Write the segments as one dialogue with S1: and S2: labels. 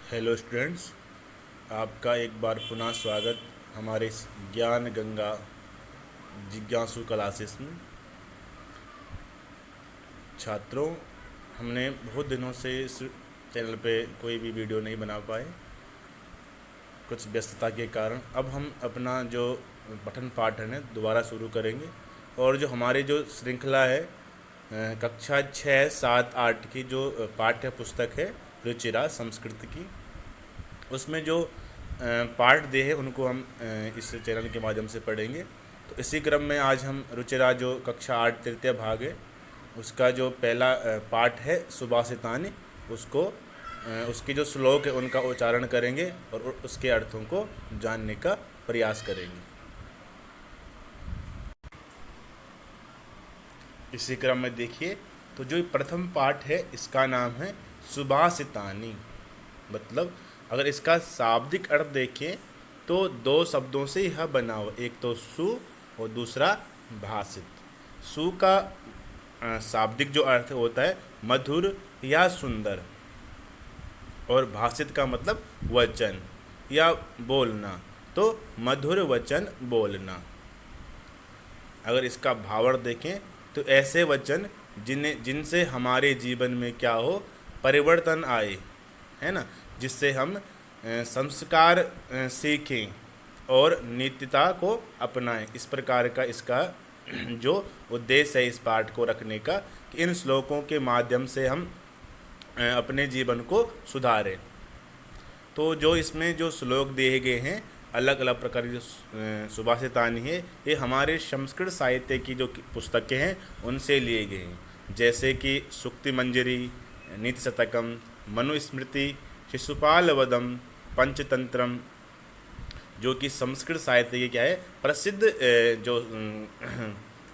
S1: Hello students, आपका एक बार पुनः स्वागत हमारे इस ज्ञान गंगा जिज्ञासु क्लासेस में। छात्रों, हमने बहुत दिनों से इस चैनल पे कोई भी वीडियो नहीं बना पाए, कुछ व्यस्तता के कारण। अब हम अपना जो पठन पाठन है दोबारा शुरू करेंगे, और जो हमारी जो श्रृंखला है कक्षा 6, 7, 8 की जो पाठ्य पुस्तक है रुचिरा संस्कृत की, उसमें जो पार्ट दे है उनको हम इस चैनल के माध्यम से पढ़ेंगे। तो इसी क्रम में आज हम रुचिरा जो कक्षा 8 तृतीय भाग है उसका जो पहला पाठ है सुभाषितानि, उसको उसके जो श्लोक है उनका उच्चारण करेंगे और उसके अर्थों को जानने का प्रयास करेंगे। इसी क्रम में देखिए, तो जो प्रथम पाठ है इसका नाम है सुभाषितानि। मतलब अगर इसका शाब्दिक अर्थ देखें तो दो शब्दों से यह बना हुआ, एक तो सु और दूसरा भाषित। सु का शाब्दिक जो अर्थ होता है मधुर या सुंदर, और भाषित का मतलब वचन या बोलना, तो मधुर वचन बोलना। अगर इसका भावार्थ देखें तो ऐसे वचन जिनसे हमारे जीवन में क्या हो, परिवर्तन आए, है ना, जिससे हम संस्कार सीखें और नीतिता को अपनाएं। इस प्रकार का इसका जो उद्देश्य है इस पाठ को रखने का, कि इन श्लोकों के माध्यम से हम अपने जीवन को सुधारें। तो जो इसमें जो श्लोक दिए गए हैं अलग अलग प्रकार की जो सुभाषितानि है, ये हमारे संस्कृत साहित्य की जो पुस्तकें हैं उनसे लिए गए हैं, जैसे कि सूक्ति मंजरी, नीति शतकम, मनुस्मृति, शिशुपाल वधम, पंचतंत्रम, जो कि संस्कृत साहित्य की क्या है प्रसिद्ध जो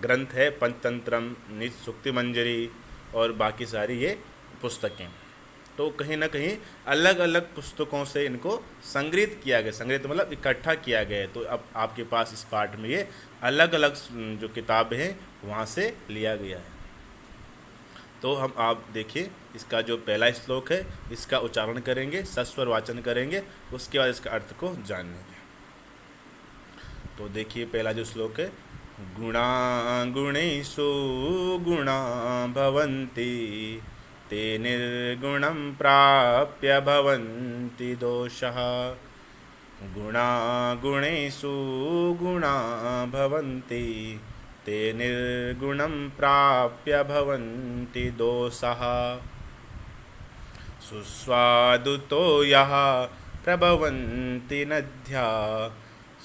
S1: ग्रंथ है, पंचतंत्रम, नीति सूक्ति मंजरी और बाकी सारी ये पुस्तकें। तो कहीं ना कहीं अलग अलग पुस्तकों से इनको संग्रहित किया गया, संग्रहित मतलब इकट्ठा किया गया है। तो अब आपके पास इस पाठ में ये अलग अलग जो किताबें हैं वहाँ से लिया गया है। तो हम आप देखिए, इसका जो पहला श्लोक है इसका उच्चारण करेंगे, सस्वर वाचन करेंगे, उसके बाद इसका अर्थ को जानेंगे। तो देखिए पहला जो श्लोक है, गुणा गुणेषु गुणा भवन्ति ते निर्गुणं प्राप्य भवन्ति दोषः। गुणा गुणेषु गुणा भवन्ति ते निर्गुणं प्राप्य भवन्ति दोषः। सुस्वादुतो यः प्रभवन्ति नद्या,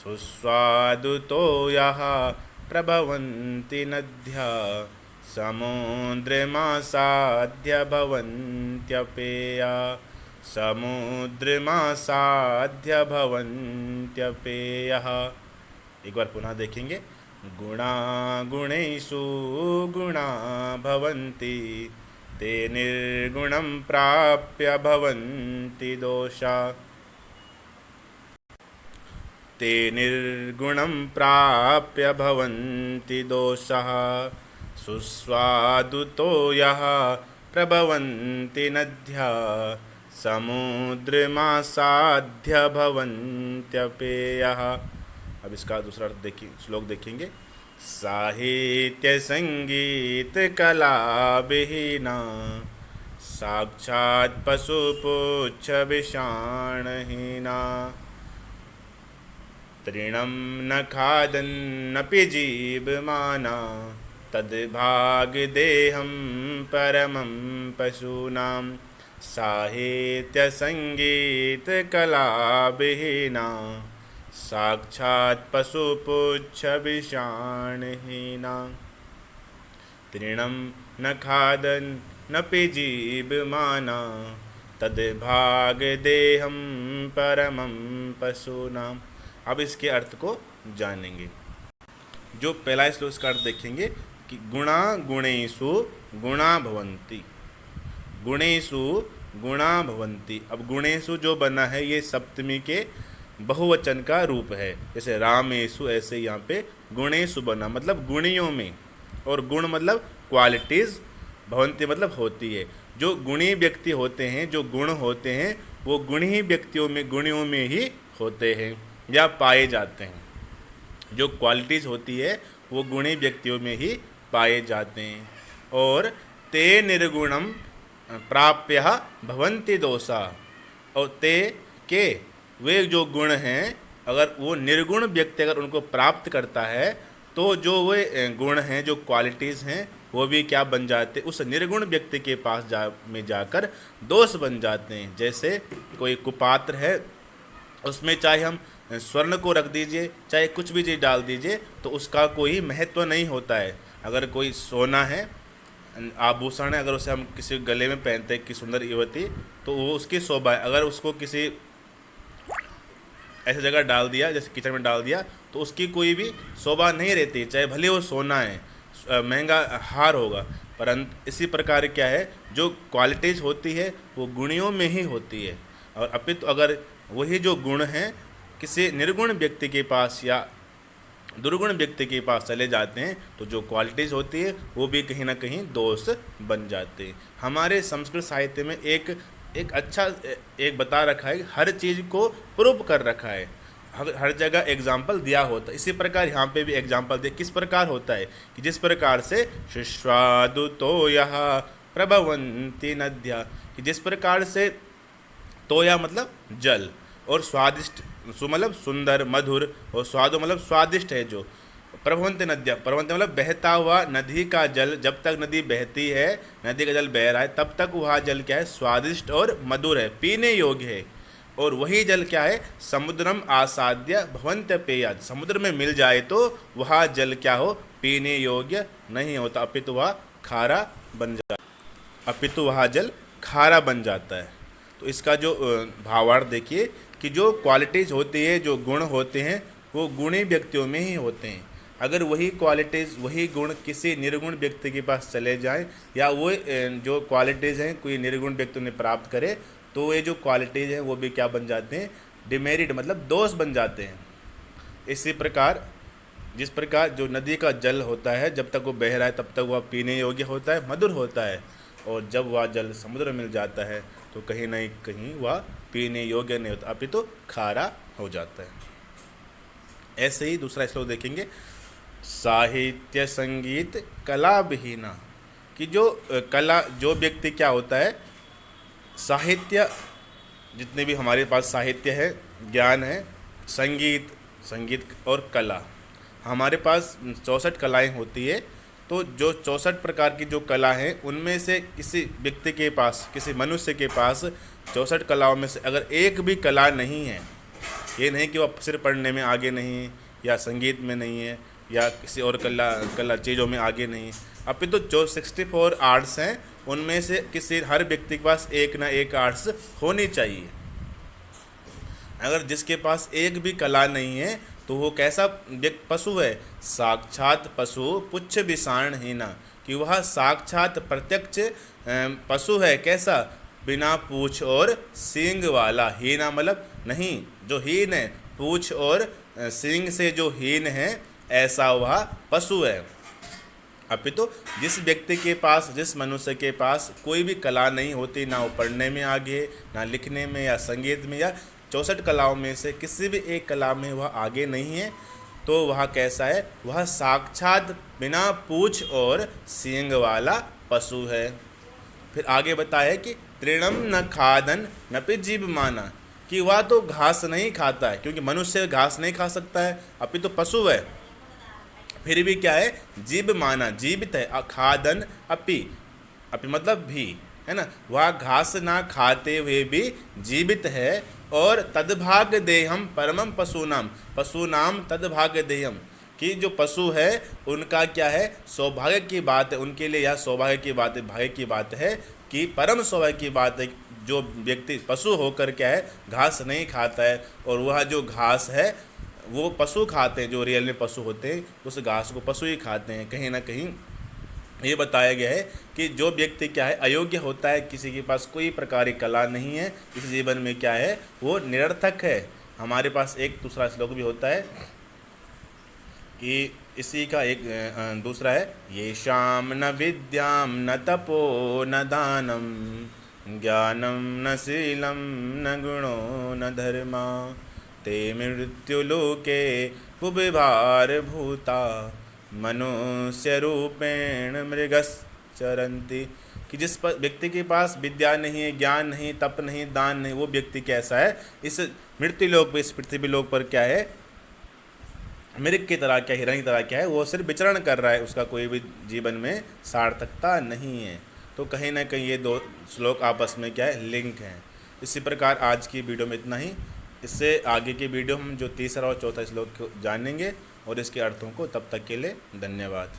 S1: सुस्वादुतो यः प्रभवन्ति नद्या, समुद्रमासाद्य भवन्त्यपेया, समुद्रमासाद्य भवन्त्यपेयः। एक बार पुनः देखेंगे, गुणा गुणेषु गुणा भवन्ति ते निर्गुणं प्राप्य भवन्ति दोषा, ते निर्गुणं प्राप्य भवन्ति दोषः। सुस्वादुतो यः प्रभवन्ति नद्या, समुद्रमासाद्य भवन्त्यपेयः। अब इसका दूसरा अर्थ देखिए, श्लोक देखेंगे, साहित्य संगीत कला विहीना, साक्षात् पशुपुच्छ विषाणहीना, तृणं न खादन्नपि जीवमाना, तद्भागदेहं परमं पशूनां। साहित्य संगीत कला विहीना, साक्षात् पशुपुच्छ विषाणहीना, तृणं न खादन्नपि जीवमाना, तद्भागदेहं परमं पशूनां। अब इसके अर्थ को जानेंगे। जो पहला श्लोक का अर्थ देखेंगे कि गुणा गुणेषु गुणा भवन्ति, गुणेषु गुणा भवन्ति। अब गुणेषु जो बना है ये सप्तमी के बहुवचन का रूप है, जैसे रामेषु, ऐसे यहाँ पे गुणेषु बना मतलब गुणियों में, और गुण मतलब क्वालिटीज़, भवन्ति मतलब होती है। जो गुणी व्यक्ति होते हैं, जो गुण होते हैं, वो गुणियों में ही होते हैं या पाए जाते हैं। जो क्वालिटीज़ होती है वो गुणी व्यक्तियों में ही पाए जाते हैं। और ते निर्गुणम प्राप्य भवन्ति दोषा, और ते के वे जो गुण हैं, अगर वो निर्गुण व्यक्ति अगर उनको प्राप्त करता है तो जो वे गुण हैं, जो क्वालिटीज़ हैं, वो भी क्या बन जाते, उस निर्गुण व्यक्ति के पास में जाकर दोष बन जाते हैं। जैसे कोई कुपात्र है, उसमें चाहे हम स्वर्ण को रख दीजिए, चाहे कुछ भी चीज़ डाल दीजिए, तो उसका कोई महत्व नहीं होता है। अगर कोई सोना है, आभूषण है, अगर उसे हम किसी गले में पहनते हैं कि सुंदर युवती, तो वो उसकी शोभा है। अगर उसको किसी ऐसी जगह डाल दिया, जैसे किचन में डाल दिया, तो उसकी कोई भी शोभा नहीं रहती, चाहे भले वो सोना है, महंगा हार होगा। परंतु इसी प्रकार क्या है, जो क्वालिटीज़ होती है वो गुणियों में ही होती है। और अपितु अगर वही जो गुण हैं किसी निर्गुण व्यक्ति के पास या दुर्गुण व्यक्ति के पास चले जाते हैं, तो जो क्वालिटीज़ होती है वो भी कहीं ना कहीं दोष बन जाते हैं। हमारे संस्कृत साहित्य में एक अच्छा एक बता रखा है, हर चीज़ को प्रूव कर रखा है, हर जगह एग्जाम्पल दिया होता है। इसी प्रकार यहाँ पे भी एग्जाम्पल दिया। किस प्रकार होता है कि जिस प्रकार से शुष्वादु तोयः प्रभवन्ति नद्या, कि जिस प्रकार से तोया मतलब जल, और स्वादिष्ट मतलब सुंदर मधुर, और स्वादु मतलब स्वादिष्ट है जो, प्रभवन्ति नद्या, प्रभवन्ति मतलब बहता हुआ नदी का जल, जब तक नदी बहती है, नदी का जल बह रहा है, तब तक वह जल क्या है, स्वादिष्ट और मधुर है, पीने योग्य है। और वही जल क्या है, समुद्रम आसाद्य भवन्त्य पेयाद, समुद्र में मिल जाए तो वह जल क्या हो, पीने योग्य नहीं होता, अपितु वह खारा बन जाता, अपितु वह जल खारा बन जाता है। तो इसका जो भावार्थ देखिए कि जो क्वालिटीज़ होती है, जो गुण होते हैं, वो गुणी व्यक्तियों में ही होते हैं। अगर वही क्वालिटीज़, वही गुण किसी निर्गुण व्यक्ति के पास चले जाएं, या वो जो क्वालिटीज़ हैं कोई निर्गुण व्यक्ति उन्हें प्राप्त करे, तो ये जो क्वालिटीज़ हैं वो भी क्या बन जाते हैं, डिमेरिट मतलब दोष बन जाते हैं। इसी प्रकार जिस प्रकार जो नदी का जल होता है, जब तक वो बह रहा है तब तक वह पीने योग्य होता है, मधुर होता है, और जब वह जल समुद्र में मिल जाता है तो कहीं ना कहीं वह पीने योग्य नहीं होता, अपितु तो खारा हो जाता है। ऐसे ही दूसरा श्लोक देखेंगे, साहित्य संगीत कला विहीना, कि जो कला, जो व्यक्ति क्या होता है, साहित्य, जितने भी हमारे पास साहित्य है, ज्ञान है, संगीत और कला, हमारे पास 64 कलाएं होती है। तो जो 64 प्रकार की जो कला हैं, उनमें से किसी व्यक्ति के पास, किसी मनुष्य के पास 64 कलाओं में से अगर एक भी कला नहीं है, ये नहीं कि वह सिर्फ पढ़ने में आगे नहीं है, या संगीत में नहीं है, या किसी और कला चीज़ों में आगे नहीं है, अपितु तो जो 64 आर्ट्स हैं उनमें से किसी हर व्यक्ति के पास एक ना एक आर्ट्स होनी चाहिए। अगर जिसके पास एक भी कला नहीं है तो वो कैसा पशु है, साक्षात पशु पुच्छ विषाणहीना, कि वह साक्षात प्रत्यक्ष पशु है। कैसा, बिना पूछ और सींग वाला, हीना मतलब नहीं, जो हीन है, पूछ और सींग से जो हीन है, ऐसा वह पशु है। अपितु जिस व्यक्ति के पास, जिस मनुष्य के पास कोई भी कला नहीं होती, ना वो पढ़ने में आगे, ना लिखने में, या संगीत में, या 64 कलाओं में से किसी भी एक कला में वह आगे नहीं है, तो वह कैसा है, वह साक्षात बिना पूछ और सींग वाला पशु है। फिर आगे बताया कि तृणम न खादन न पि जीव माना, कि वह तो घास नहीं खाता है, क्योंकि मनुष्य घास नहीं खा सकता है, अभी तो पशु है, फिर भी क्या है, जीव माना, जीवित है। अखादन अपि मतलब भी, है ना, वह घास ना खाते हुए भी जीवित है। और तद्भाग्य देहम परमम पशुनाम तद्भाग्य देहम, कि जो पशु है उनका क्या है, सौभाग्य की बात है, उनके लिए यह सौभाग्य की बात है, भाग्य की बात है, कि परम सौभाग्य की बात है, जो व्यक्ति पशु होकर क्या है, घास नहीं खाता है, और वह जो घास है वो पशु खाते हैं, जो रियल में पशु होते हैं उस घास को पशु ही खाते हैं। कहीं ना कहीं ये बताया गया है कि जो व्यक्ति क्या है, अयोग्य होता है, किसी के पास कोई प्रकार की कला नहीं है, इस जीवन में क्या है, वो निरर्थक है। हमारे पास एक दूसरा श्लोक भी होता है कि इसी का एक दूसरा है, ये शाम न विद्याम न तपो न दानम ज्ञानं न शीलं न गुणो न धर्मा ते मृत्युलोके भूता मनुष्यरूपेण मृगश्चरन्ति। कि जिस व्यक्ति के पास विद्या नहीं है, ज्ञान नहीं, तप नहीं, दान नहीं, वो व्यक्ति कैसा है इस मृत्यु लोक पे, इस पृथ्वी लोक पर क्या है, मृग की तरह, क्या हिरण की तरह क्या है, वो सिर्फ विचरण कर रहा है, उसका कोई भी जीवन में सार्थकता नहीं है। तो कहीं ना कहीं ये दो श्लोक आपस में क्या है, लिंक हैं। इसी प्रकार आज की वीडियो में इतना ही। इससे आगे की वीडियो हम जो तीसरा और चौथा श्लोक को जानेंगे और इसके अर्थों को। तब तक के लिए धन्यवाद।